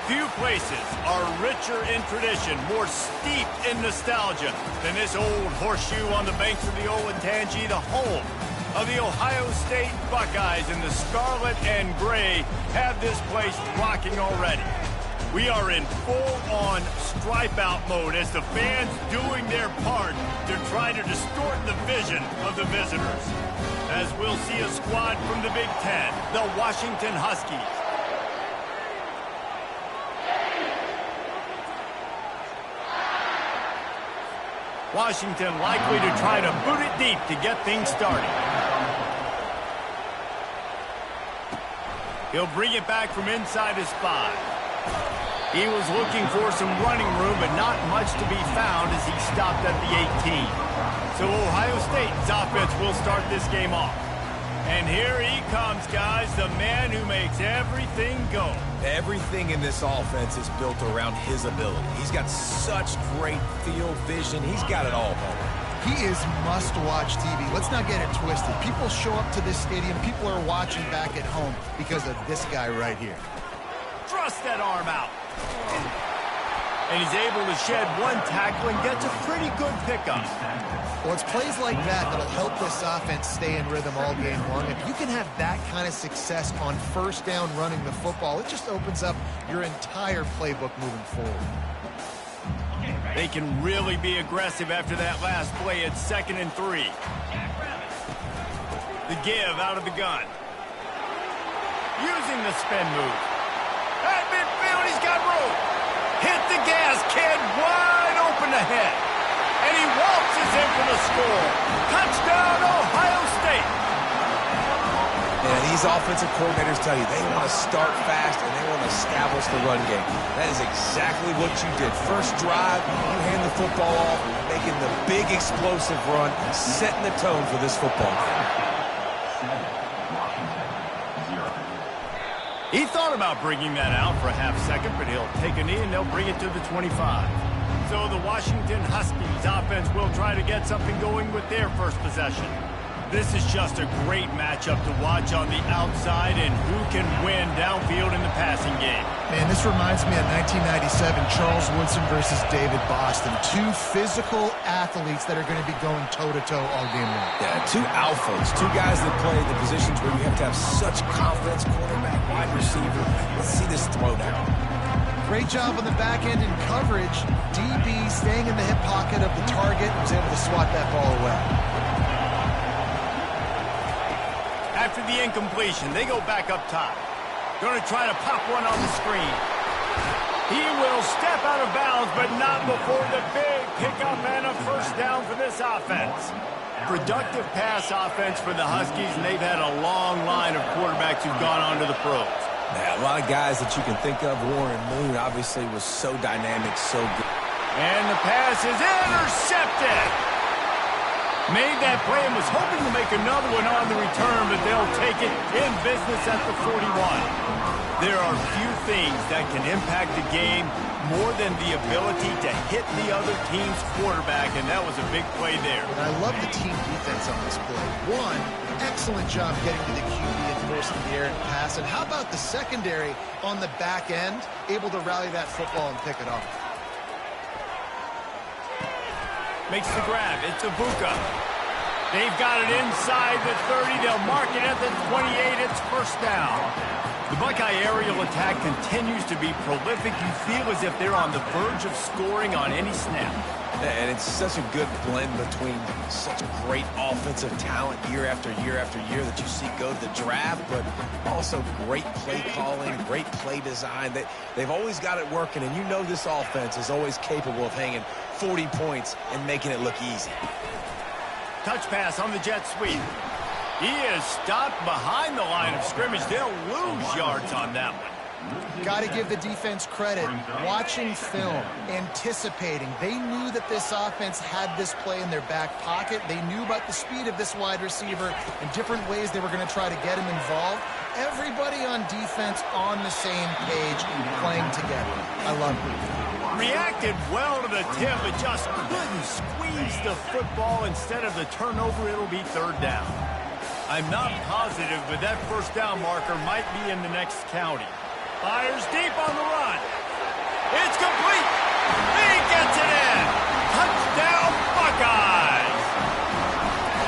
Few places are richer in tradition, more steeped in nostalgia than this old horseshoe on the banks of the Olentangy, the home of the Ohio State Buckeyes. And the scarlet and gray have this place rocking already. We are in full-on stripe-out mode as the fans doing their part to try to distort the vision of the visitors. As we'll see a squad from the Big Ten, the Washington Huskies. Washington likely to try to boot it deep to get things started. He'll bring it back from inside his 5. He was looking for some running room, but not much to be found as he stopped at the 18. So Ohio State's offense will start this game off. And here he comes, guys, the man who makes everything go. Everything in this offense is built around his ability. He's got such great field vision. He's got it all, Bubba. He is must-watch TV. Let's not get it twisted. People show up to this stadium. People are watching back at home because of this guy right here. Thrust that arm out. And he's able to shed one tackle and gets a pretty good pickup. Well, it's plays like that that'll help this offense stay in rhythm all game long. If you can have that kind of success on first down running the football, it just opens up your entire playbook moving forward. They can really be aggressive after that last play at 2nd and 3. The give out of the gun. Using the spin move. At midfield, he's got room. Hit the gas, kid, wide open ahead. And he waltzes in for the score. Touchdown, Ohio State. And these offensive coordinators tell you they want to start fast and they want to establish the run game. That is exactly what you did. First drive, you hand the football off, making the big explosive run, setting the tone for this football game. He thought about bringing that out for a half second, but he'll take a knee and they'll bring it to the 25. So the Washington Huskies offense will try to get something going with their first possession. This is just a great matchup to watch on the outside and who can win downfield in the passing game. Man, this reminds me of 1997, Charles Woodson versus David Boston. Two physical athletes that are going to be going toe-to-toe all game long. Yeah, two alphas, two guys that play the positions where you have to have such confidence, quarterback, wide receiver. Let's see this throwdown. Great job on the back end in coverage. DB staying in the hip pocket of the target and was able to swat that ball away. After the incompletion, they go back up top. Going to try to pop one on the screen. He will step out of bounds, but not before the big pickup and a first down for this offense. Productive pass offense for the Huskies, and they've had a long line of quarterbacks who've gone on to the pros. Yeah, a lot of guys that you can think of. Warren Moon obviously was so dynamic, so good. And the pass is intercepted. Made that play and was hoping to make another one on the return, but they'll take it in business at the 41. There are few things that can impact the game more than the ability to hit the other team's quarterback, and that was a big play there. And I love the team defense on this play. One, excellent job getting to the QB and forcing the air and pass. And how about the secondary on the back end, able to rally that football and pick it off? Makes the grab. It's Ibuka. They've got it inside the 30. They'll mark it at the 28. It's first down. The Buckeye aerial attack continues to be prolific. You feel as if they're on the verge of scoring on any snap. And it's such a good blend between such great offensive talent year after year after year that you see go to the draft, but also great play calling, great play design. They've always got it working, and you know this offense is always capable of hanging 40 points and making it look easy. Touch pass on the jet sweep. He is stopped behind the line of scrimmage. They'll lose yards on that one. Got to give the defense credit. Watching film, anticipating. They knew that this offense had this play in their back pocket. They knew about the speed of this wide receiver and different ways they were going to try to get him involved. Everybody on defense on the same page, playing together. I love it. Reacted well to the tip, but just couldn't squeeze the football. Instead of the turnover, it'll be third down. I'm not positive, but that first down marker might be in the next county. Fires deep on the run. It's complete. He gets it in. Touchdown, Buckeyes.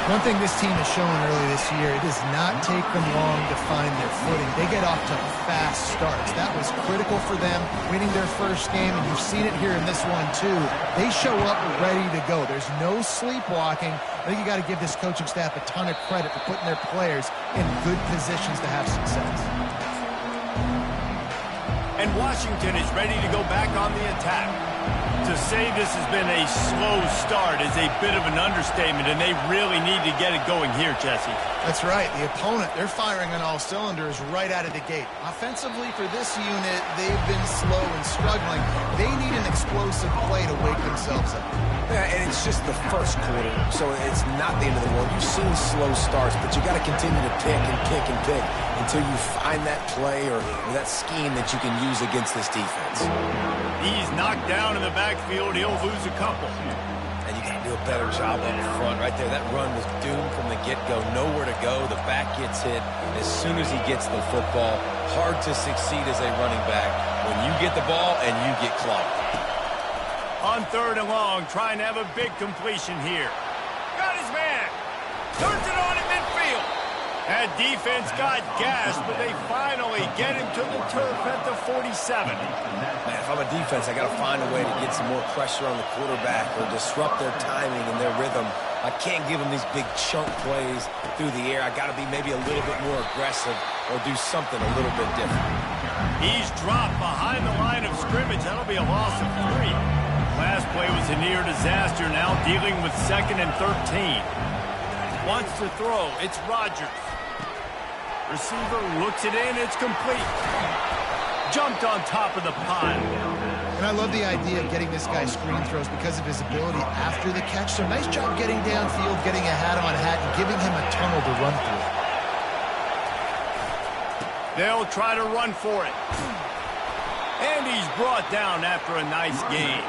One thing this team has shown early this year, it does not take them long to find their footing. They get off to fast starts. That was critical for them, winning their first game, and you've seen it here in this one too. They show up ready to go. There's no sleepwalking. I think you got to give this coaching staff a ton of credit for putting their players in good positions to have success. And Washington is ready to go back on the attack. To say this has been a slow start is a bit of an understatement, and they really need to get it going here, Jesse. That's right. The opponent, they're firing on all cylinders right out of the gate. Offensively for this unit, they've been slow and struggling. They need an explosive play to wake themselves up. Yeah, and it's just the first quarter, so it's not the end of the world. You've seen slow starts, but you got to continue to pick and pick and pick until you find that play or that scheme that you can use against this defense. He's knocked down in the backfield. He'll lose a couple. And you got to do a better job up front right there. That run was doomed from the get-go. Nowhere to go. The back gets hit as soon as he gets the football. Hard to succeed as a running back when you get the ball and you get clogged. On 3rd and long, trying to have a big completion here. Got his man. Turns it on in midfield. That defense got gassed, but they finally get him to the turf at the 47. Man, if I'm a defense, I got to find a way to get some more pressure on the quarterback or disrupt their timing and their rhythm. I can't give them these big chunk plays through the air. I got to be maybe a little bit more aggressive or do something a little bit different. He's dropped behind the line of scrimmage. That'll be a loss of 3. Last play was a near disaster, now dealing with 2nd and 13. Wants to throw. It's Rodgers. Receiver looks it in. It's complete. Jumped on top of the pile. And I love the idea of getting this guy screen throws because of his ability after the catch. So nice job getting downfield, getting a hat-on-hat, and giving him a tunnel to run through. They'll try to run for it. And he's brought down after a nice game.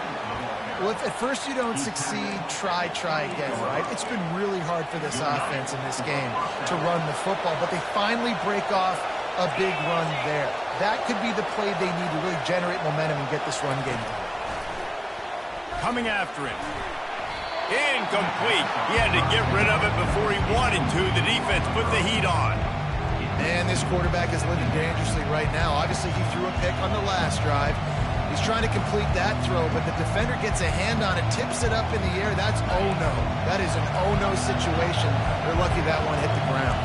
Well, if at first you don't succeed, try again, right? It's been really hard for this offense in this game to run the football, but they finally break off a big run there. That could be the play they need to really generate momentum and get this run game going. Coming after him. Incomplete. He had to get rid of it before he wanted to. The defense put the heat on. Man, this quarterback is living dangerously right now. Obviously, he threw a pick on the last drive. He's trying to complete that throw, but the defender gets a hand on it, tips it up in the air. That's oh-no. That is an oh-no situation. They're lucky that one hit the ground.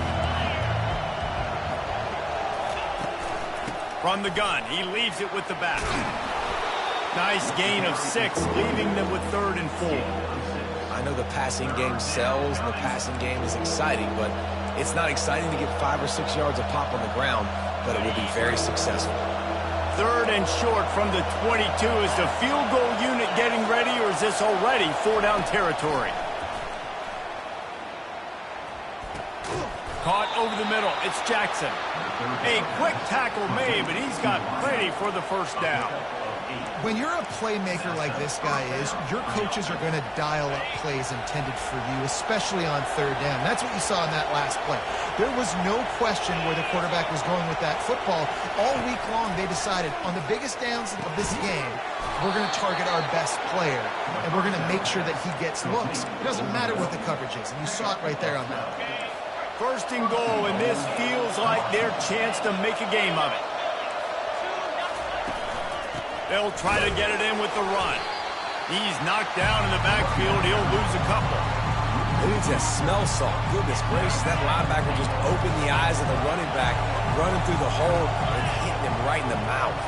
From the gun, he leaves it with the back. Nice gain of 6, leaving them with 3rd and 4. I know the passing game sells and the passing game is exciting, but it's not exciting to get 5 or 6 yards of pop on the ground, but it will be very successful. 3rd and short from the 22. Is the field goal unit getting ready, or is this already 4-down territory? Caught over the middle. It's Jackson. A quick tackle made, but he's got plenty for the first down. When you're a playmaker like this guy is, your coaches are going to dial up plays intended for you, especially on 3rd down. That's what you saw in that last play. There was no question where the quarterback was going with that football. All week long, they decided on the biggest downs of this game, we're going to target our best player, and we're going to make sure that he gets looks. It doesn't matter what the coverage is, and you saw it right there on that. 1st and goal, and this feels like their chance to make a game of it. They'll try to get it in with the run. He's knocked down in the backfield. He'll lose a couple. They need to smell salt. Goodness gracious, that linebacker just opened the eyes of the running back, running through the hole and hitting him right in the mouth.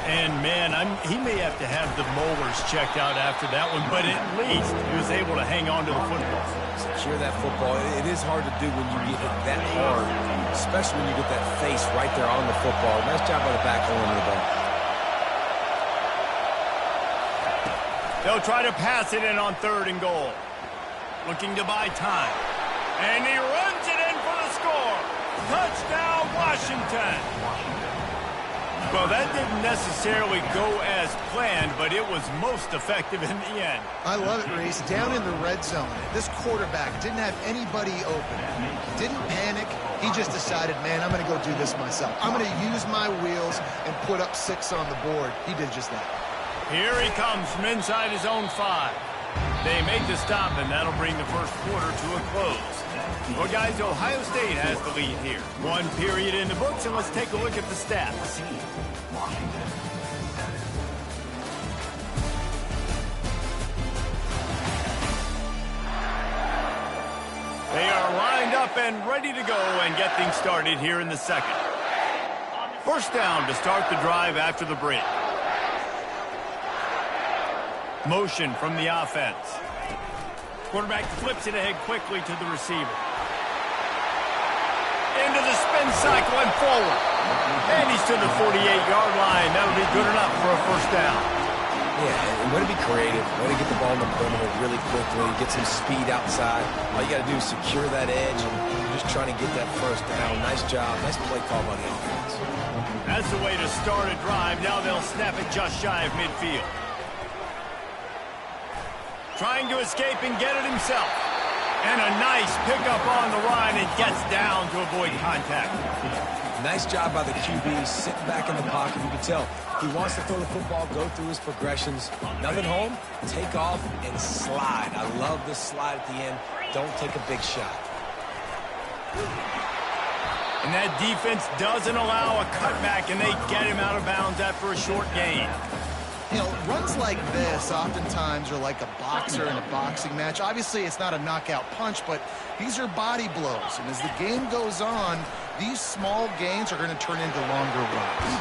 And, man, he may have to have the molars checked out after that one, but at least he was able to hang on to the football. Secure that football. It is hard to do when you get hit that hard, especially when you get that face right there on the football. Nice job by the back holding the ball. They'll try to pass it in on 3rd and goal. Looking to buy time. And he runs it in for the score. Touchdown, Washington. Well, that didn't necessarily go as planned, but it was most effective in the end. I love it, Reese. Down in the red zone, this quarterback didn't have anybody open. Didn't panic. He just decided, man, I'm going to go do this myself. I'm going to use my wheels and put up 6 on the board. He did just that. Here he comes from inside his own 5. They make the stop, and that'll bring the first quarter to a close. Well, guys, Ohio State has the lead here. 1 period in the books, and let's take a look at the stats. They are lined up and ready to go and get things started here in the second. First down to start the drive after the break. Motion from the offense. Quarterback flips it ahead quickly to the receiver. Into the spin cycle and forward. And he's to the 48-yard line. That'll be good enough for a first down. Yeah, and way to be creative, way to get the ball in the perimeter really quickly, get some speed outside. All you got to do is secure that edge and just trying to get that first down. Nice job. Nice play call by the offense. That's the way to start a drive. Now they'll snap it just shy of midfield. Trying to escape and get it himself. And a nice pickup on the line and gets down to avoid contact. Nice job by the QB, sitting back in the pocket. You can tell he wants to throw the football, go through his progressions. Nothing home, take off and slide. I love this slide at the end. Don't take a big shot. And that defense doesn't allow a cutback, and they get him out of bounds after a short gain. You know, runs like this oftentimes are like a boxer in a boxing match. Obviously, it's not a knockout punch, but these are body blows. And as the game goes on, these small gains are going to turn into longer runs.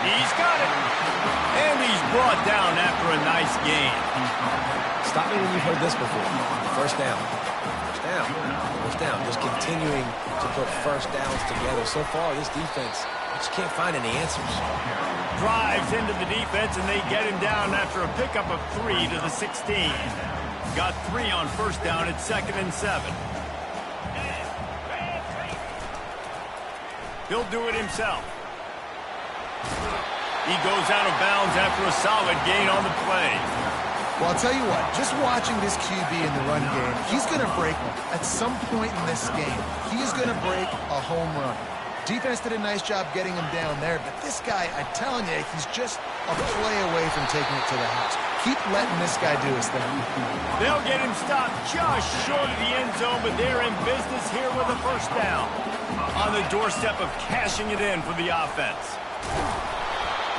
He's got it. And he's brought down after a nice gain. Stop me when you've heard this before. First down. First down. First down. Just continuing to put first downs together. So far, this defense just can't find any answers. Drives into the defense, and they get him down after a pickup of 3 to the 16. Got 3 on first down at 2nd and 7. He'll do it himself. He goes out of bounds after a solid gain on the play. Well, I'll tell you what, just watching this QB in the run game, he's going to break one. At some point in this game, he's going to break a home run. Defense did a nice job getting him down there, but this guy, I'm telling you, he's just a play away from taking it to the house. Keep letting this guy do his thing. They'll get him stopped just short of the end zone, but they're in business here with a first down. On the doorstep of cashing it in for the offense.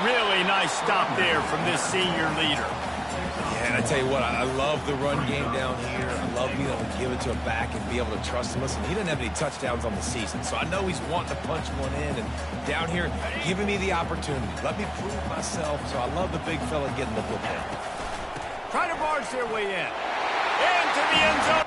Really nice stop there from this senior leader. Yeah, and I tell you what, I love the run game down here. I love being able to give it to a back and be able to trust him. Listen, he doesn't have any touchdowns on the season, so I know he's wanting to punch one in. And down here, giving me the opportunity. Let me prove myself, so I love the big fella getting the football. Trying to barge their way in. Into the end zone.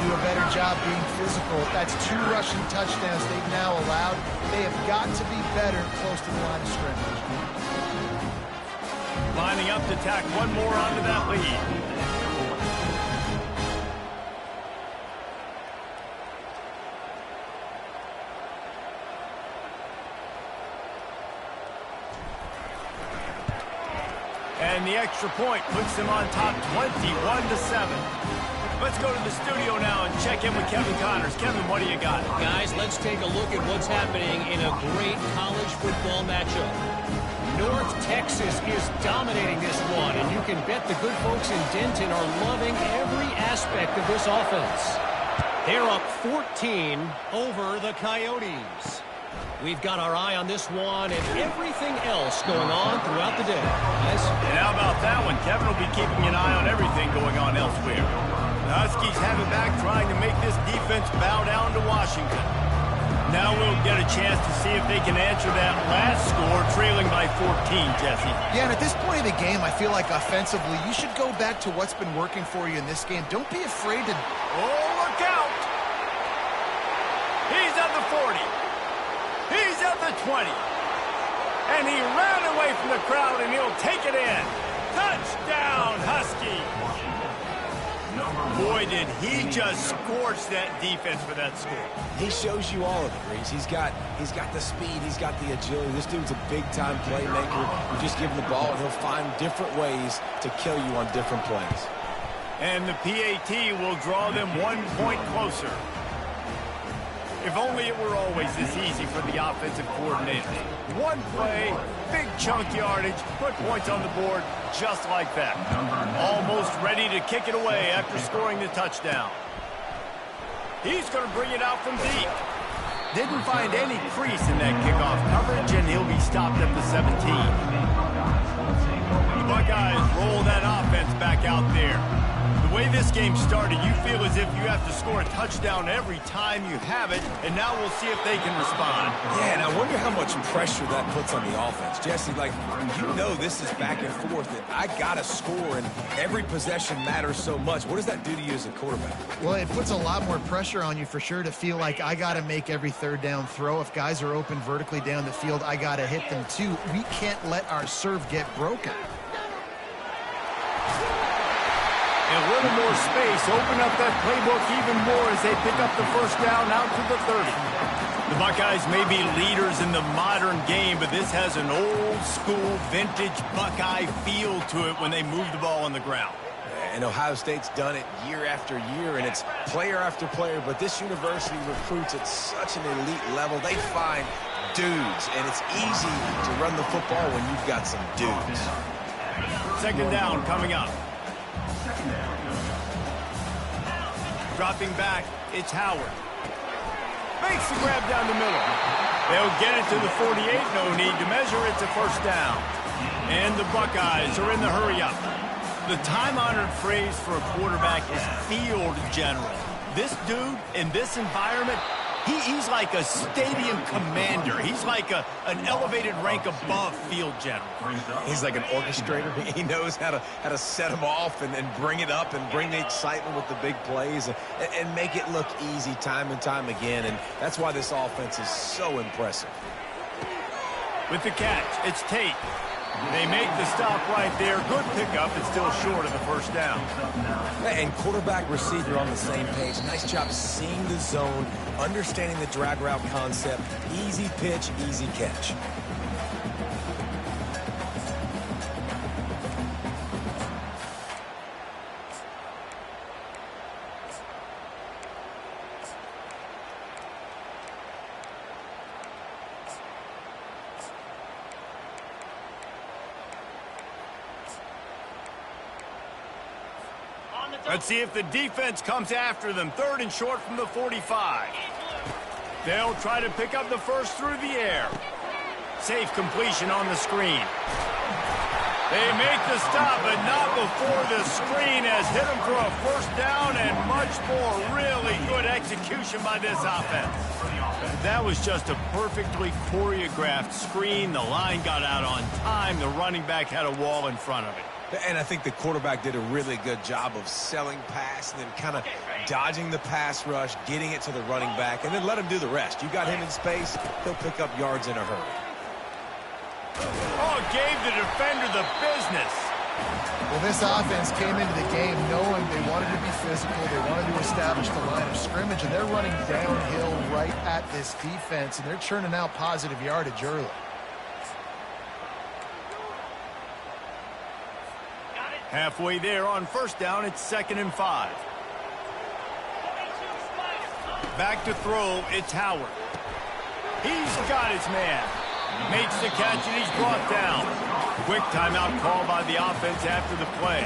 do a better job being physical. That's 2 rushing touchdowns they've now allowed. They have got to be better close to the line of scrimmage. Lining up to tack one more onto that lead. And the extra point puts them on top 21-7. Let's go to the studio now and check in with Kevin Connors. Kevin, what do you got? Guys, let's take a look at what's happening in a great college football matchup. North Texas is dominating this one, and you can bet the good folks in Denton are loving every aspect of this offense. They're up 14 over the Coyotes. We've got our eye on this one and everything else going on throughout the day, guys. And how about that one? Kevin will be keeping an eye on everything going on elsewhere. The Huskies have it back, trying to make this defense bow down to Washington. Now we'll get a chance to see if they can answer that last score, trailing by 14, Jesse. Yeah, and at this point of the game, I feel like offensively, you should go back to what's been working for you in this game. Don't be afraid to... Oh, look out! He's at the 40. He's at the 20. And he ran away from the crowd, and he'll take it in. Touchdown, Husky! Boy, did he just scorch that defense for that score. He shows you all of it, Reese. He's got the speed. He's got the agility. This dude's a big-time playmaker. You just give him the ball, and he'll find different ways to kill you on different plays. And the PAT will draw them 1 point closer. If only it were always this easy for the offensive coordinators. One play, big chunk yardage, put points on the board just like that. Almost ready to kick it away after scoring the touchdown. He's going to bring it out from deep. Didn't find any crease in that kickoff coverage, and he'll be stopped at the 17. The Buckeyes roll that offense back out there. The way this game started, you feel as if you have to score a touchdown every time you have it, and now we'll see if they can respond. Yeah, and I wonder how much pressure that puts on the offense. Jesse, like, you know this is back and forth, and I got to score, and every possession matters so much. What does that do to you as a quarterback? Well, it puts a lot more pressure on you for sure to feel like I got to make every third down throw. If guys are open vertically down the field, I got to hit them too. We can't let our serve get broken. A little more space, open up that playbook even more as they pick up the first down out to the 30. The Buckeyes may be leaders in the modern game, but this has an old-school, vintage Buckeye feel to it when they move the ball on the ground. And Ohio State's done it year after year, and it's player after player, but this university recruits at such an elite level. They find dudes, and it's easy to run the football when you've got some dudes. Second down coming up. Dropping back, it's Howard. Makes the grab down the middle. They'll get it to the 48. No need to measure. It's a first down. And the Buckeyes are in the hurry-up. The time-honored phrase for a quarterback is field general. This dude, in this environment, he's like a stadium commander. He's like an elevated rank above field general. He's like an orchestrator. He knows how to set them off and bring it up and bring the excitement with the big plays and make it look easy time and time again. And that's why this offense is so impressive. With the catch, it's Tate. They make the stop right there. Good pickup. It's still short of the first down. And quarterback, receiver on the same page. Nice job seeing the zone, understanding the drag route concept. Easy pitch, easy catch. Let's see if the defense comes after them. Third and short from the 45. They'll try to pick up the first through the air. Safe completion on the screen. They make the stop, but not before the screen has hit them for a first down and much more. Really good execution by this offense. That was just a perfectly choreographed screen. The line got out on time. The running back had a wall in front of it. And I think the quarterback did a really good job of selling pass and then kind of dodging the pass rush, getting it to the running back, and then let him do the rest. You got him in space, he'll pick up yards in a hurry. Oh, gave the defender the business. Well, this offense came into the game knowing they wanted to be physical, they wanted to establish the line of scrimmage, and they're running downhill right at this defense, and they're churning out positive yardage early. Halfway there on first down, it's 2nd and 5. Back to throw, it's Howard. He's got his man. Makes the catch, and he's brought down. Quick timeout call by the offense after the play.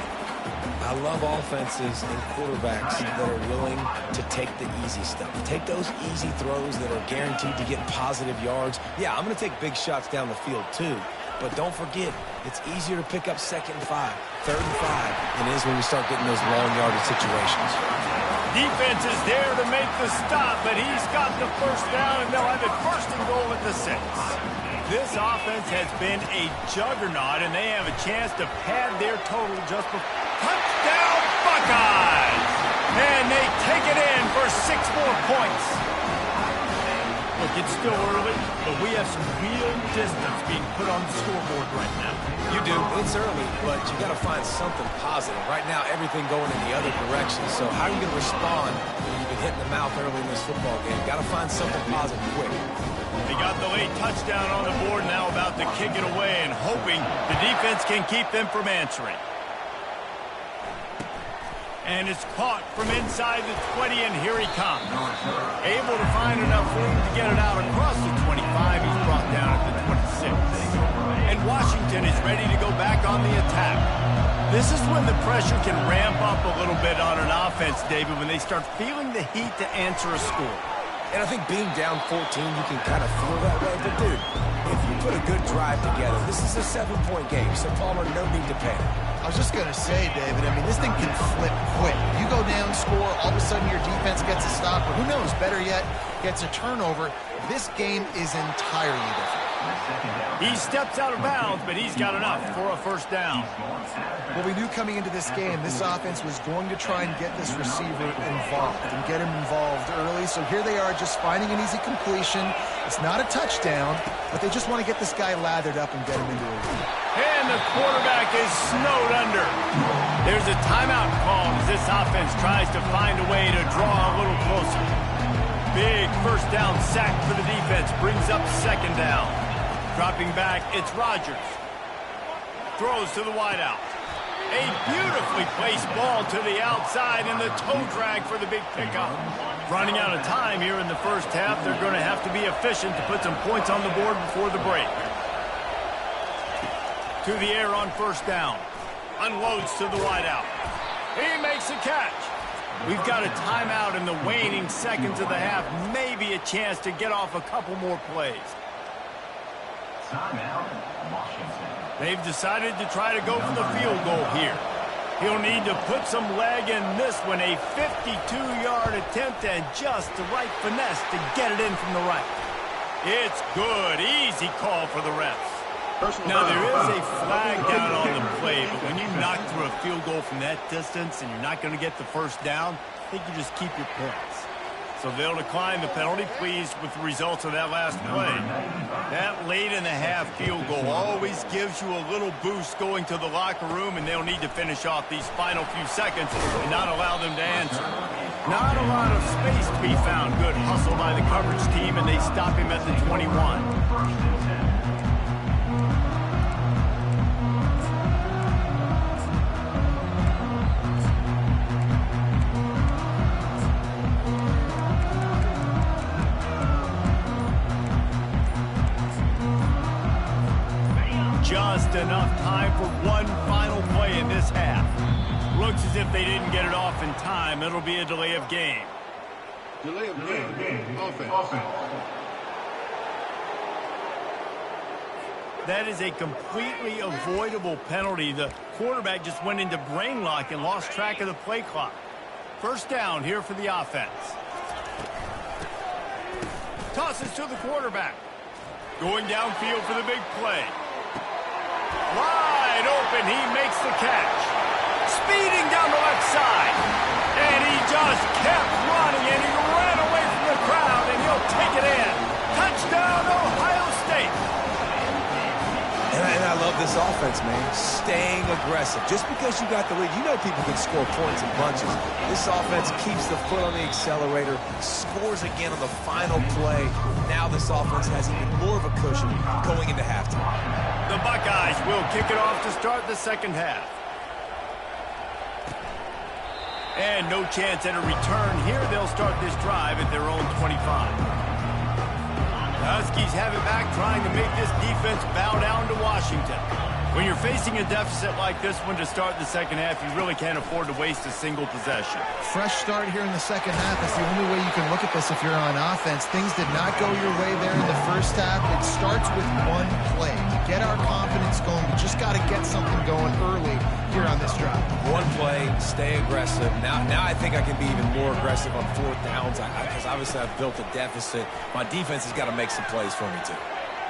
I love offenses and quarterbacks that are willing to take the easy stuff. Take those easy throws that are guaranteed to get positive yards. Yeah, I'm going to take big shots down the field too. But don't forget, it's easier to pick up 2nd and 5, 3rd and 5 than it is when you start getting those long yardage situations. Defense is there to make the stop, but he's got the first down, and they'll have it 1st and goal at the 6. This offense has been a juggernaut, and they have a chance to pad their total just for touchdown Buckeyes! And they take it in for 6 more points. Look, it's still early, but we have some real distance being put on the scoreboard right now. You do. It's early, but you got to find something positive. Right now, everything going in the other direction. So how are you going to respond when you've been hit in the mouth early in this football game? Got to find something positive quick. They got the late touchdown on the board, now about to kick it away and hoping the defense can keep them from answering. And it's caught from inside the 20, and here he comes. Able to find enough room to get it out across the 25. He's brought down at the 26. And Washington is ready to go back on the attack. This is when the pressure can ramp up a little bit on an offense, David, when they start feeling the heat to answer a score. And I think being down 14, you can kind of feel that way. But, dude, if you put a good drive together, this is a 7-point game, so Palmer, no need to panic. I was just going to say, David, I mean, this thing can flip quick. You go down, score, all of a sudden your defense gets a stop, or who knows, better yet, gets a turnover. This game is entirely different. He steps out of bounds, but he's got enough for a 1st down. Well, we knew coming into this game, this offense was going to try and get this receiver involved and get him involved early. So here they are just finding an easy completion. It's not a touchdown, but they just want to get this guy lathered up and get him into a lead. And the quarterback is snowed under. There's a timeout call as this offense tries to find a way to draw a little closer. Big 1st down sack for the defense brings up 2nd down. Dropping back, it's Rodgers. Throws to the wideout. A beautifully placed ball to the outside, and the toe drag for the big pickup. Running out of time here in the 1st half. They're going to have to be efficient to put some points on the board before the break. To the air on 1st down. Unloads to the wideout. He makes a catch. We've got a timeout in the waning seconds of the half. Maybe a chance to get off a couple more plays. They've decided to try to go for the field goal here. He'll need to put some leg in this one. A 52-yard attempt and just the right finesse to get it in from the right. It's good. Easy call for the refs. Now, there is a flag down on the play, but when you knock through a field goal from that distance and you're not going to get the 1st down, I think you just keep your points. So they'll decline the penalty, pleased with the results of that last play. That late in the half field goal always gives you a little boost going to the locker room, and they'll need to finish off these final few seconds and not allow them to answer. Not a lot of space to be found. Good hustle by the coverage team, and they stop him at the 21. Just enough time for one final play in this half. Looks as if they didn't get it off in time. It'll be a delay of game. Delay of game. Offense. That is a completely avoidable penalty. The quarterback just went into brain lock and lost track of the play clock. 1st down here for the offense. Tosses to the quarterback. Going downfield for the big play. Live wide open. He makes the catch. Speeding down the left side. And he just kept running, and he ran away from the crowd, and he'll take it in. Touchdown, Ohio State. And I love this offense, man. Staying aggressive. Just because you got the lead, you know people can score points in bunches. This offense keeps the foot on the accelerator, scores again on the final play. Now this offense has even more of a cushion going into halftime. The Buckeyes will kick it off to start the second half. And no chance at a return here. They'll start this drive at their own 25. The Huskies have it back, trying to make this defense bow down to Washington. When you're facing a deficit like this one to start the second half, you really can't afford to waste a single possession. Fresh start here in the second half is the only way you can look at this if you're on offense. Things did not go your way there in the first half. It starts with one play. To get our confidence going, we just got to get something going early here on this drive. One play, stay aggressive. Now I think I can be even more aggressive on fourth downs because obviously I've built a deficit. My defense has got to make some plays for me too.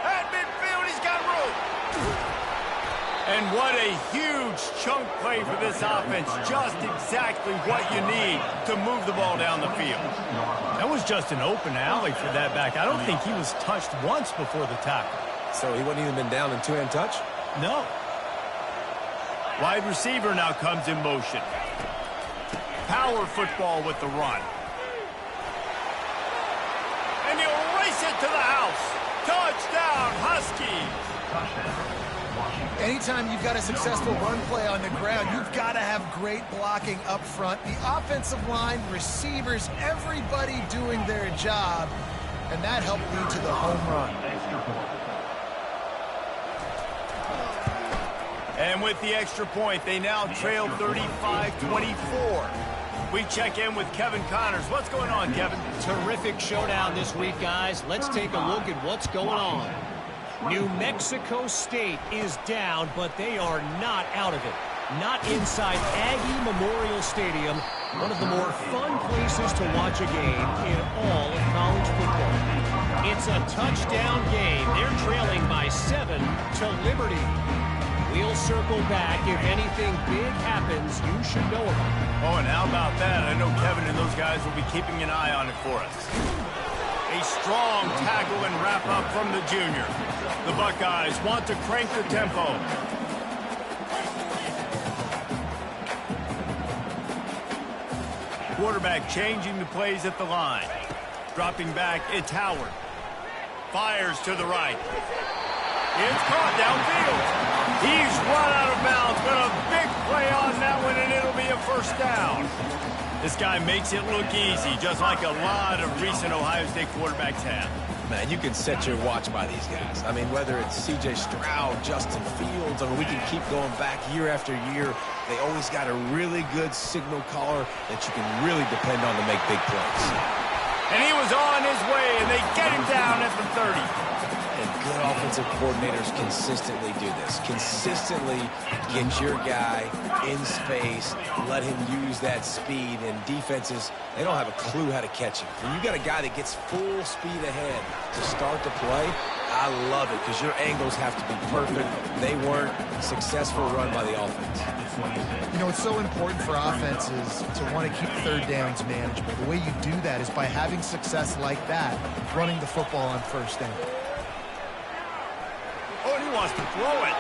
At midfield, he's got room. And what a huge chunk play for this offense. Just exactly what you need to move the ball down the field. That was just an open alley for that back. I don't think he was touched once before the tackle. So he wouldn't even been down in two-hand touch? No. Wide receiver now comes in motion. Power football with the run. And he'll race it to the house. Touchdown, Huskies. Anytime you've got a successful run play on the ground, you've got to have great blocking up front. The offensive line, receivers, everybody doing their job, and that helped lead to the home run. And with the extra point, they now trail 35-24. We check in with Kevin Connors. What's going on, Kevin? Terrific showdown this week, guys. Let's take a look at what's going on. New Mexico State is down, but they are not out of it. Not inside Aggie Memorial Stadium, one of the more fun places to watch a game in all of college football. It's a touchdown game. They're trailing by 7 to Liberty. We'll circle back. If anything big happens, you should know about it. Oh, and how about that? I know Kevin and those guys will be keeping an eye on it for us. A strong tackle and wrap-up from the junior. The Buckeyes want to crank the tempo. Quarterback changing the plays at the line. Dropping back, it's Howard. Fires to the right. It's caught downfield. He's run out of bounds, but a big play on that one, and it'll be a first down. This guy makes it look easy, just like a lot of recent Ohio State quarterbacks have. Man, you can set your watch by these guys. I mean, whether it's C.J. Stroud, Justin Fields, I mean, we can keep going back year after year. They always got a really good signal caller that you can really depend on to make big plays. And he was on his way, and they get him down at the 30. And good offensive coordinators consistently do this. Consistently get your guy in space, let him use that speed, and defenses, they don't have a clue how to catch him. When you got a guy that gets full speed ahead to start the play, I love it because your angles have to be perfect. They weren't. Successful run by the offense. You know, it's so important for offenses to want to keep third downs manageable. The way you do that is by having success like that, running the football on first down. Oh, and he wants to throw it.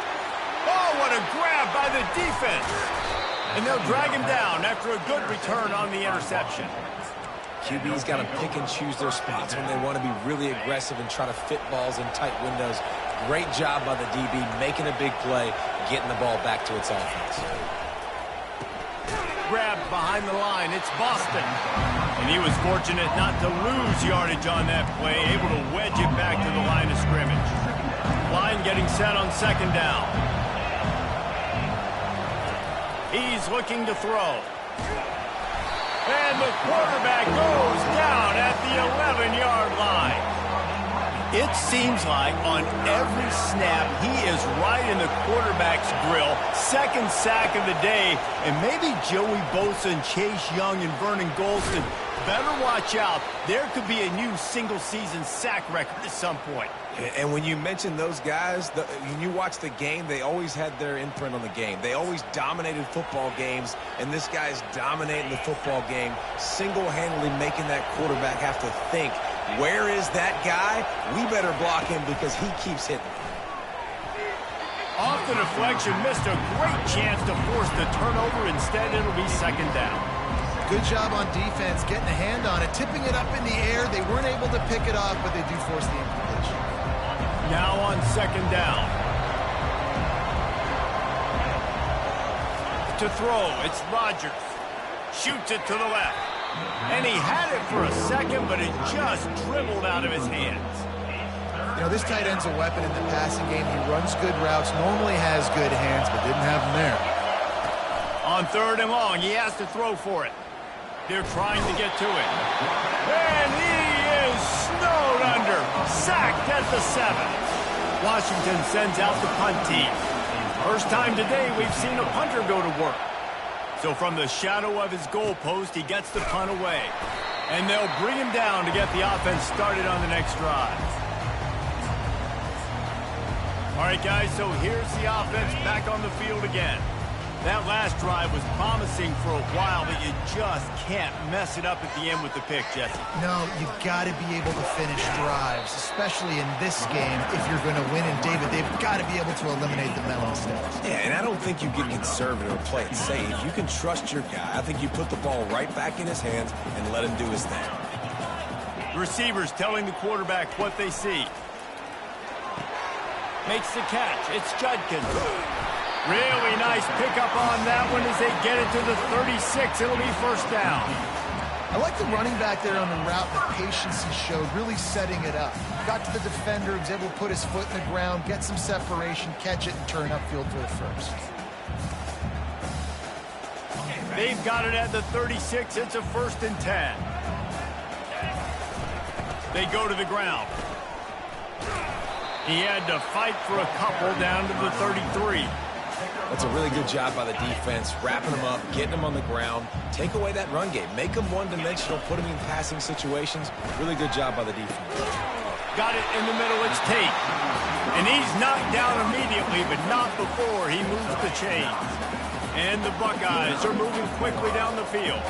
Oh, what a grab by the defense. And they'll drag him down after a good return on the interception. QB's got to pick and choose their spots when they want to be really aggressive and try to fit balls in tight windows. Great job by the DB making a big play, getting the ball back to its offense. Grabbed behind the line. It's Boston. And he was fortunate not to lose yardage on that play, able to wedge it back to the line of scrimmage. Line getting set on second down. He's looking to throw. And the quarterback goes down at the 11-yard line. It's Seems like on every snap, he is right in the quarterback's grill. Second sack of the day. And maybe Joey Bosa and Chase Young and Vernon Golston better watch out. There could be a new single-season sack record at some point. And when you mention those guys, when you watch the game, they always had their imprint on the game. They always dominated football games, and this guy's dominating the football game, single-handedly making that quarterback have to think, where is that guy? We better block him because he keeps hitting. Off the deflection, missed a great chance to force the turnover. Instead, it'll be second down. Good job on defense, getting a hand on it, tipping it up in the air. They weren't able to pick it off, but they do force the incompletion. Now on second down. To throw, it's Rodgers. Shoots it to the left. And he had it for a second, but it just dribbled out of his hands. You know, this tight end's a weapon in the passing game. He runs good routes, normally has good hands, but didn't have them there. On third and long, he has to throw for it. They're trying to get to it. And he is snowed under. Sacked at the 7. Washington sends out the punt team. First time today we've seen a punter go to work. So from the shadow of his goal post, he gets the punt away. And they'll bring him down to get the offense started on the next drive. All right, guys, so here's the offense back on the field again. That last drive was promising for a while, but you just can't mess it up at the end with the pick, Jesse. No, you've got to be able to finish drives, especially in this game. If you're going to win, and David, they've got to be able to eliminate the mental mistakes. Yeah, and I don't think you get conservative or play it safe. You can trust your guy. I think you put the ball right back in his hands and let him do his thing. Receivers telling the quarterback what they see. Makes the catch. It's Judkins. Really nice pickup on that one as they get it to the 36. It'll be first down. I like the running back there on the route, the patience he showed, really setting it up. Got to the defender, was able to put his foot in the ground, get some separation, catch it, and turn upfield for the first. They've got it at the 36. It's a 1st and 10. They go to the ground. He had to fight for a couple down to the 33. That's a really good job by the defense, wrapping them up, getting them on the ground, take away that run game, make them one-dimensional, put them in passing situations. Really good job by the defense. Got it in the middle, it's Tate. And he's knocked down immediately, but not before he moves the chains. And the Buckeyes are moving quickly down the field.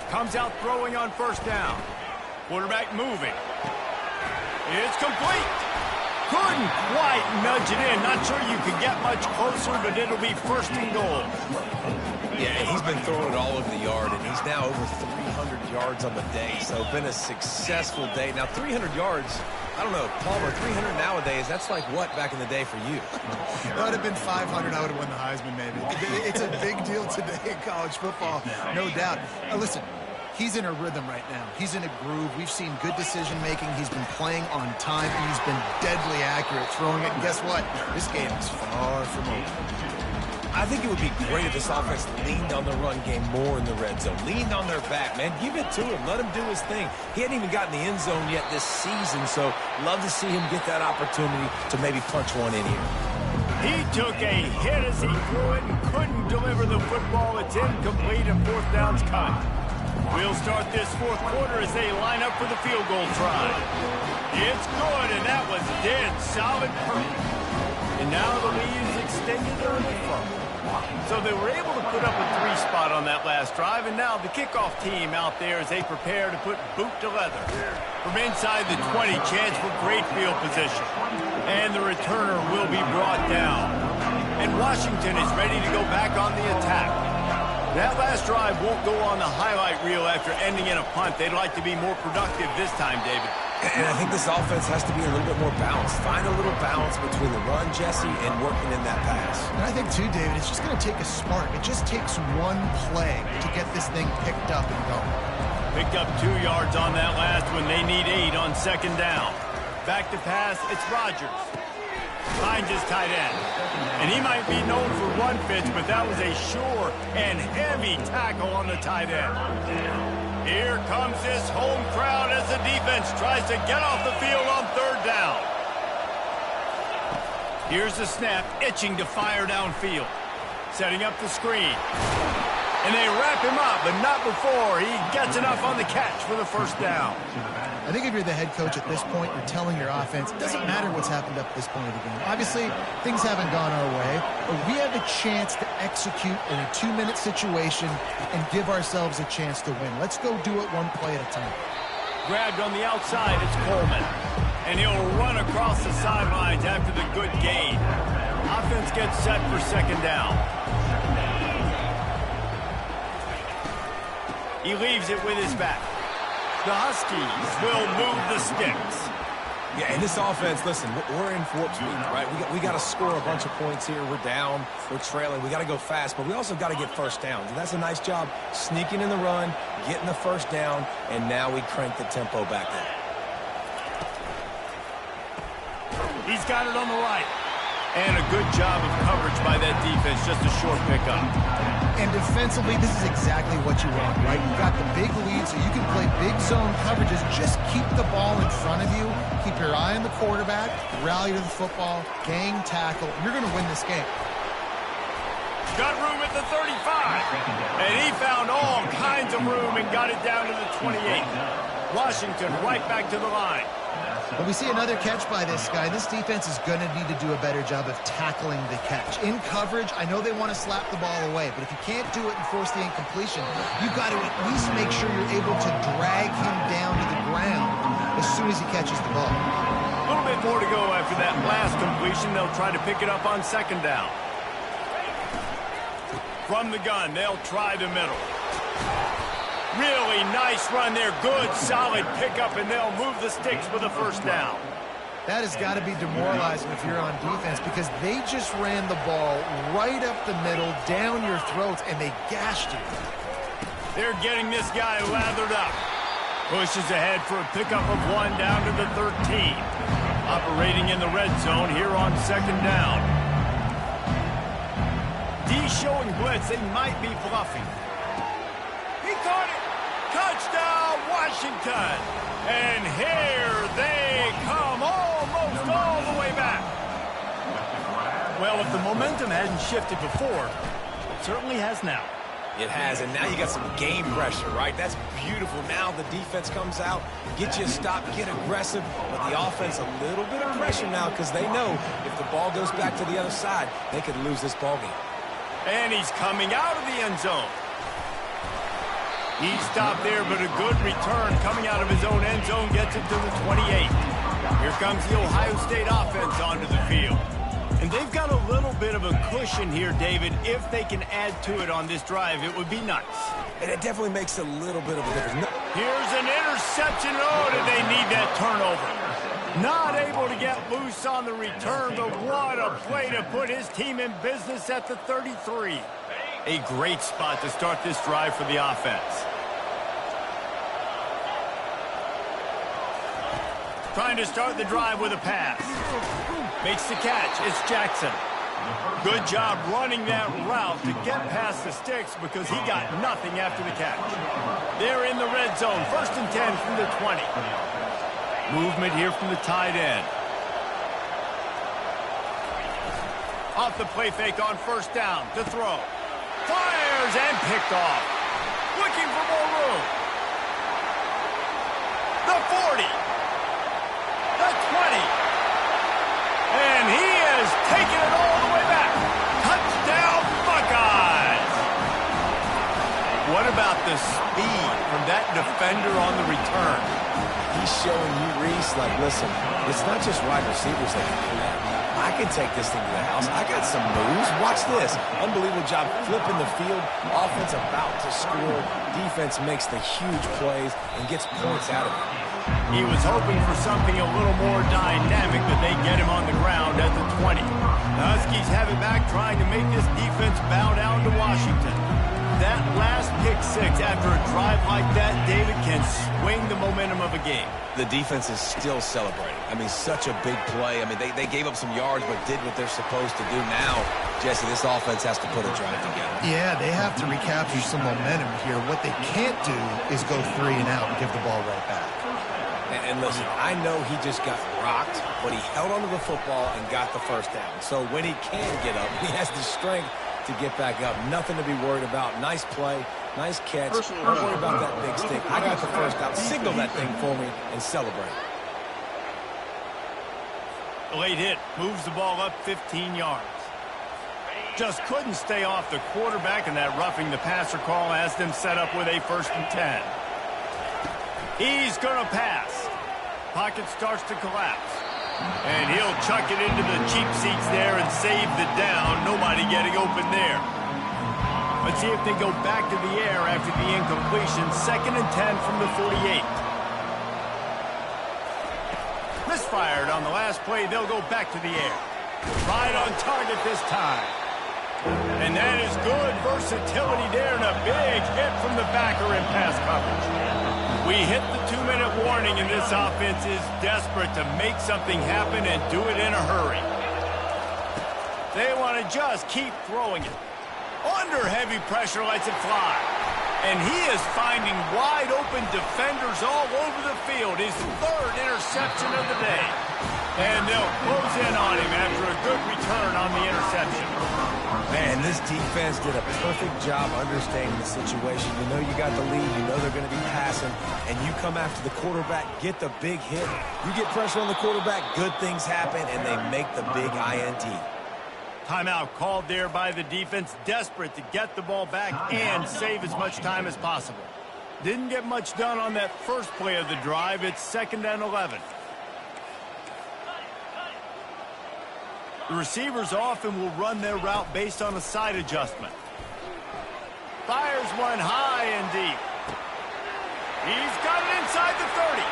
Comes out throwing on first down. Quarterback moving. It's complete. Couldn't quite nudge it in. Not sure you could get much closer, but it'll be 1st and goal. Yeah, he's been throwing it all over the yard, and he's now over 300 yards on the day. So been a successful day. Now 300 yards, I don't know, Palmer, 300 nowadays, that's like what back in the day for you? That would have been 500. I would have won the Heisman, maybe. It's a big deal today in college football, no doubt. Listen, he's in a rhythm right now. He's in a groove. We've seen good decision-making. He's been playing on time. He's been deadly accurate throwing it. And guess what? This game is far from over. I think it would be great if this offense leaned on the run game more in the red zone. Leaned on their back, man. Give it to him. Let him do his thing. He hadn't even gotten the end zone yet this season, so love to see him get that opportunity to maybe punch one in here. He took a hit as he threw it and couldn't deliver the football. It's incomplete and 4th down's cut. We'll start this 4th quarter as they line up for the field goal try. It's good, and that was dead solid perfect. And now the lead is extended early from them. So they were able to put up a 3-spot on that last drive, and now the kickoff team out there as they prepare to put boot to leather. From inside the 20, chance for great field position. And the returner will be brought down. And Washington is ready to go back on the attack. That last drive won't go on the highlight reel after ending in a punt. They'd like to be more productive this time, David. And I think this offense has to be a little bit more balanced. Find a little balance between the run, Jesse, and working in that pass. And I think, too, David, it's just going to take a spark. It just takes one play to get this thing picked up and going. Picked up 2 yards on that last one. They need 8 on second down. Back to pass, it's Rodgers. finds his tight end. And he might be known for run fits, but that was a sure and heavy tackle on the tight end. Here comes this home crowd as the defense tries to get off the field on third down. Here's the snap, itching to fire downfield. Setting up the screen. And they wrap him up, but not before he gets enough on the catch for the first down. I think if you're the head coach at this point, you're telling your offense, it doesn't matter what's happened up to this point of the game. Obviously, things haven't gone our way, but we have a chance to execute in a 2-minute situation and give ourselves a chance to win. Let's go do it one play at a time. Grabbed on the outside, it's Coleman. And he'll run across the sidelines after the good gain. Offense gets set for second down. He leaves it with his back. The Huskies will move the sticks. Yeah, and this offense, listen, we're in warp speed, right? We got to score a bunch of points here. We're down. We're trailing. We got to go fast, but we also got to get first downs. And that's a nice job sneaking in the run, getting the first down, and now we crank the tempo back up. He's got it on the right. And a good job of coverage by that defense, just a short pickup. And defensively, this is exactly what you want, right? You've got the big lead, so you can play big zone coverages. Just keep the ball in front of you. Keep your eye on the quarterback. Rally to the football. Gang tackle. You're going to win this game. Got room at the 35. And he found all kinds of room and got it down to the 28. Washington right back to the line. But we see another catch by this guy. This defense is going to need to do a better job of tackling the catch. In coverage, I know they want to slap the ball away, but if you can't do it and force the incompletion, you've got to at least make sure you're able to drag him down to the ground as soon as he catches the ball. A little bit more to go after that last completion. They'll try to pick it up on second down. From the gun, they'll try the middle. Really nice run there. Good, solid pickup, and they'll move the sticks for the first down. That has got to be demoralizing if you're on defense because they just ran the ball right up the middle, down your throats, and they gashed you. They're getting this guy lathered up. Pushes ahead for a pickup of 1 down to the 13. Operating in the red zone here on second down. D showing blitz. They might be bluffing. He caught it. Touchdown, Washington. And here they come almost all the way back. Well, if the momentum hadn't shifted before, it certainly has now. It has, and now you got some game pressure, right? That's beautiful. Now the defense comes out, get you a stop, get aggressive, but the offense a little bit of pressure now because they know if the ball goes back to the other side, they could lose this ball game. And he's coming out of the end zone. He stopped there, but a good return coming out of his own end zone gets it to the 28. Here comes the Ohio State offense onto the field. And they've got a little bit of a cushion here, David. If they can add to it on this drive, it would be nice. And it definitely makes a little bit of a difference. Here's an interception. Oh, did they need that turnover? Not able to get loose on the return, but what a play to put his team in business at the 33. A great spot to start this drive for the offense. Trying to start the drive with a pass. Makes the catch. It's Jackson. Good job running that route to get past the sticks because he got nothing after the catch. They're in the red zone. 1st and 10 from the 20. Movement here from the tight end. Off the play fake on 1st down to throw. Fires and picked off. Looking for more room. The 40. The 20. And he is taking it all the way back. Touchdown, Buckeyes. What about the speed from that defender on the return? He's showing you, Reese, like, listen, it's not just wide receivers that can do that. I can take this thing to the house. I got some moves. Watch this. Unbelievable job flipping the field. Offense about to score. Defense makes the huge plays and gets points out of it. He was hoping for something a little more dynamic, but they get him on the ground at the 20. The Huskies have it back, trying to make this defense bow down to Washington. That last pick six after a drive like that, David, can swing the momentum of a game. The defense is still celebrating. I mean, such a big play. I mean, they gave up some yards but did what they're supposed to do. Now, Jesse, this offense has to put a drive together. Yeah, they have to recapture some momentum here. What they can't do is go 3 and out and give the ball right back. And listen, I know he just got rocked, but he held onto the football and got the first down. So when he can get up, he has the strength to get back up. Nothing to be worried about. Nice play, nice catch. Don't worry about that big stick. I got the first down. Signal that thing for me and celebrate. Late hit moves the ball up 15 yards. Just couldn't stay off the quarterback, and that roughing the passer call has them set up with a 1st and 10. He's going to pass. Pocket starts to collapse. And he'll chuck it into the cheap seats there and save the down. Nobody getting open there. Let's see if they go back to the air after the incompletion. 2nd and 10 from the 48. Misfired on the last play. They'll go back to the air. Right on target this time. And that is good versatility there, and a big hit from the backer in pass coverage. We hit the 2-minute warning, and this offense is desperate to make something happen and do it in a hurry. They want to just keep throwing it. Under heavy pressure, lets it fly. And he is finding wide open defenders all over the field. His 3rd interception of the day. And they'll close in on him after a good return on the interception. Man, this defense did a perfect job understanding the situation. You know you got the lead. You know they're going to be passing. And you come after the quarterback, get the big hit. You get pressure on the quarterback, good things happen, and they make the big INT. Timeout called there by the defense, desperate to get the ball back and save as much time as possible. Didn't get much done on that first play of the drive. It's 2nd and 11. The receivers often will run their route based on a side adjustment. Fires one high and deep. He's got it inside the 30.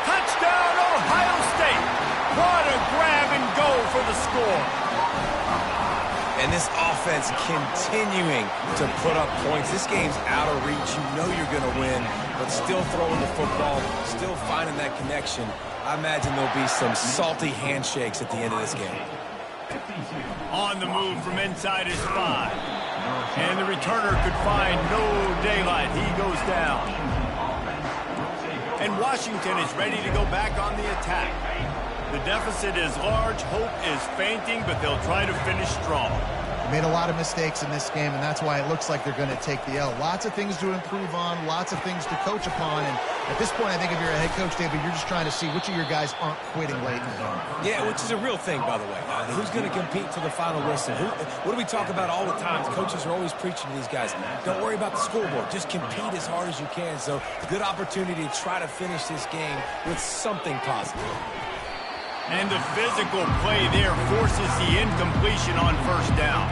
Touchdown, Ohio State. What a grab and go for the score. And this offense continuing to put up points. This game's out of reach. You know you're going to win, but still throwing the football, still finding that connection. I imagine there'll be some salty handshakes at the end of this game. On the move from inside his 5. And the returner could find no daylight. He goes down. And Washington is ready to go back on the attack. The deficit is large, hope is fainting, but they'll try to finish strong. Made a lot of mistakes in this game, and that's why it looks like they're going to take the L. Lots of things to improve on, lots of things to coach upon, and at this point, I think if you're a head coach, David, you're just trying to see which of your guys aren't quitting late in the game. Yeah, which is a real thing, by the way. Who's going to compete to the final whistle? What do we talk about all the time? Coaches are always preaching to these guys. Don't worry about the scoreboard. Just compete as hard as you can. So, good opportunity to try to finish this game with something positive. And the physical play there forces the incompletion on 1st down.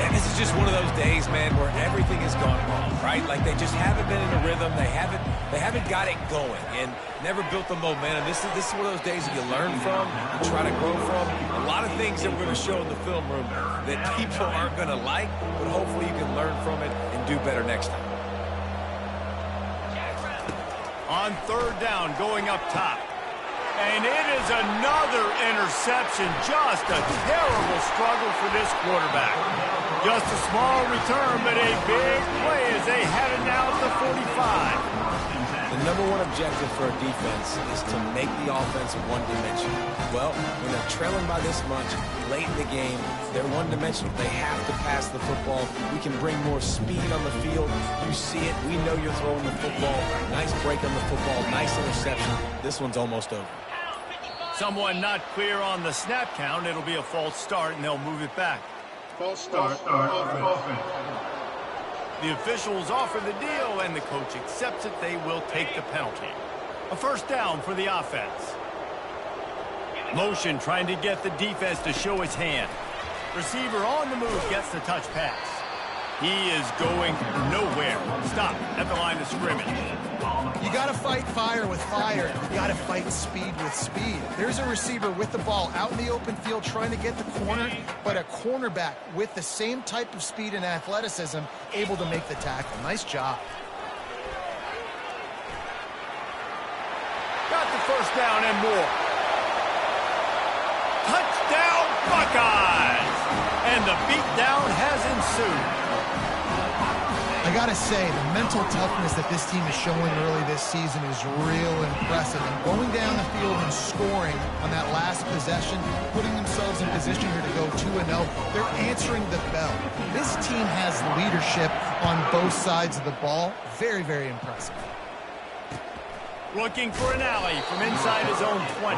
And this is just one of those days, man, where everything has gone wrong, right? Like they just haven't been in a rhythm. They haven't got it going and never built the momentum. This is one of those days that you learn from, you try to grow from. A lot of things that we're going to show in the film room that people aren't going to like, but hopefully you can learn from it and do better next time. On 3rd down, going up top. And it is another interception. Just a terrible struggle for this quarterback. Just a small return, but a big play as they head it now at the 45. The number one objective for a defense is to make the offense one-dimensional. Well, when they're trailing by this much, late in the game, they're one-dimensional. They have to pass the football. We can bring more speed on the field. You see it. We know you're throwing the football. Nice break on the football. Nice interception. This one's almost over. Someone not clear on the snap count. It'll be a false start, and they'll move it back. False start. Offense. The officials offer the deal, and the coach accepts it. They will take the penalty. A 1st down for the offense. Motion trying to get the defense to show his hand. Receiver on the move gets the touch pass. He is going nowhere. Stop at the line of scrimmage. You got to fight fire with fire. You got to fight speed with speed. There's a receiver with the ball out in the open field trying to get the corner, but a cornerback with the same type of speed and athleticism able to make the tackle. Nice job. Got the first down and more. Touchdown, Buckeyes! And the beatdown has ensued. I got to say, the mental toughness that this team is showing early this season is real impressive. And going down the field and scoring on that last possession, putting themselves in position here to go 2-0, they're answering the bell. This team has leadership on both sides of the ball. Very, very impressive. Looking for an alley from inside his own 20.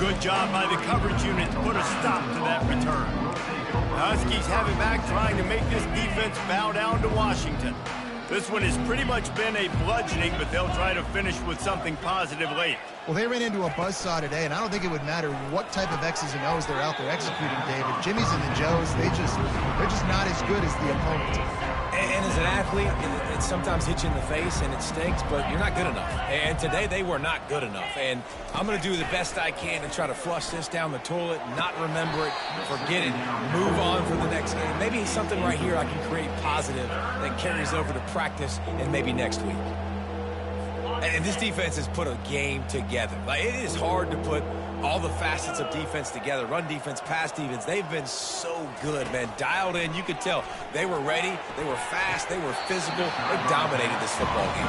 Good job by the coverage unit to put a stop to that return. Huskies have it back, trying to make this defense bow down to Washington. This one has pretty much been a bludgeoning, but they'll try to finish with something positive late. Well, they ran into a buzzsaw today, and I don't think it would matter what type of X's and O's they're out there executing, David. Jimmy's and the Joes, they're just not as good as the opponent. And as an athlete, it sometimes hits you in the face and it stinks, but you're not good enough. And today they were not good enough. And I'm going to do the best I can to try to flush this down the toilet, not remember it, forget it, move on for the next game. Maybe something right here I can create positive that carries over to practice and maybe next week. And this defense has put a game together. Like, it is hard to put all the facets of defense together. Run defense, pass defense. They've been so good, man. Dialed in. You could tell they were ready. They were fast. They were physical. They dominated this football game.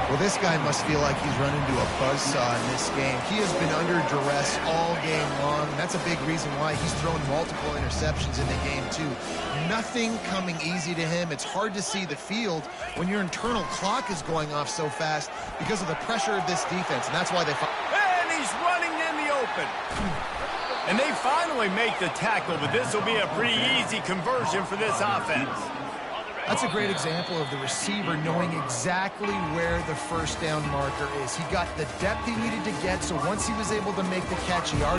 Well, this guy must feel like he's run into a buzzsaw in this game. He has been under duress all game long, and that's a big reason why he's thrown multiple interceptions in the game, too. Nothing coming easy to him. It's hard to see the field when your internal clock is going off so fast because of the pressure of this defense, and that's why they... And he's running in the open. And they finally make the tackle, but this will be a pretty easy conversion for this offense. That's a great example of the receiver knowing exactly where the first down marker is. He got the depth he needed to get, so once he was able to make the catch, he already